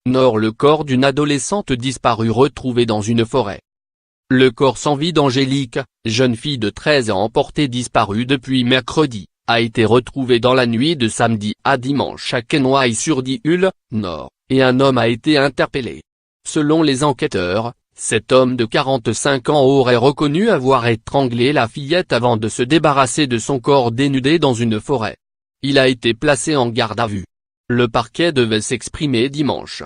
Nord. Le corps d'une adolescente disparue retrouvé dans une forêt. Le corps sans vie d'Angélique, jeune fille de 13 ans portée disparue depuis mercredi, a été retrouvé dans la nuit de samedi à dimanche à Quesnoy-sur-Dioule, Nord, et un homme a été interpellé. Selon les enquêteurs, cet homme de 45 ans aurait reconnu avoir étranglé la fillette avant de se débarrasser de son corps dénudé dans une forêt. Il a été placé en garde à vue. Le parquet devait s'exprimer dimanche.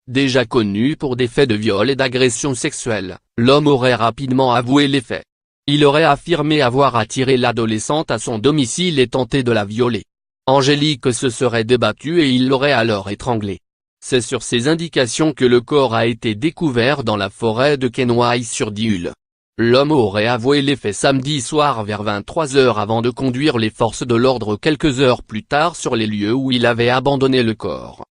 Déjà connu pour des faits de viol et d'agression sexuelle, l'homme aurait rapidement avoué les faits. Il aurait affirmé avoir attiré l'adolescente à son domicile et tenté de la violer. Angélique se serait débattue et il l'aurait alors étranglée. C'est sur ces indications que le corps a été découvert dans la forêt de Quesnoy-sur-Dioule. L'homme aurait avoué les faits samedi soir vers 23 h avant de conduire les forces de l'ordre quelques heures plus tard sur les lieux où il avait abandonné le corps.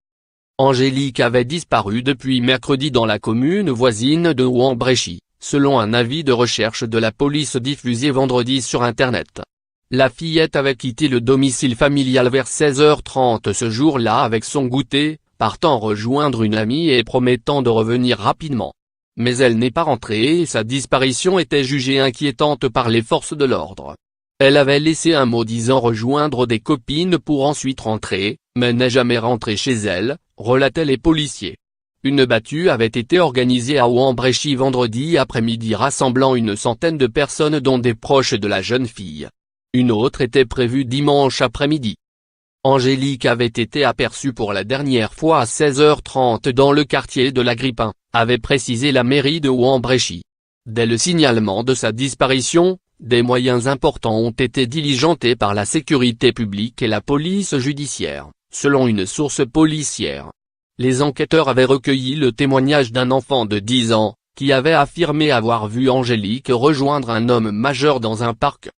Angélique avait disparu depuis mercredi dans la commune voisine de Ouan-Bréchy, selon un avis de recherche de la police diffusé vendredi sur Internet. La fillette avait quitté le domicile familial vers 16h30 ce jour-là avec son goûter, partant rejoindre une amie et promettant de revenir rapidement. Mais elle n'est pas rentrée et sa disparition était jugée inquiétante par les forces de l'ordre. Elle avait laissé un mot disant rejoindre des copines pour ensuite rentrer, mais n'est jamais rentrée chez elle, relataient les policiers. Une battue avait été organisée à Ouan-Bréchy vendredi après-midi rassemblant une centaine de personnes dont des proches de la jeune fille. Une autre était prévue dimanche après-midi. Angélique avait été aperçue pour la dernière fois à 16h30 dans le quartier de l'Agrippin, avait précisé la mairie de Ouan-Bréchy. Dès le signalement de sa disparition, des moyens importants ont été diligentés par la sécurité publique et la police judiciaire, selon une source policière. Les enquêteurs avaient recueilli le témoignage d'un enfant de 10 ans, qui avait affirmé avoir vu Angélique rejoindre un homme majeur dans un parc.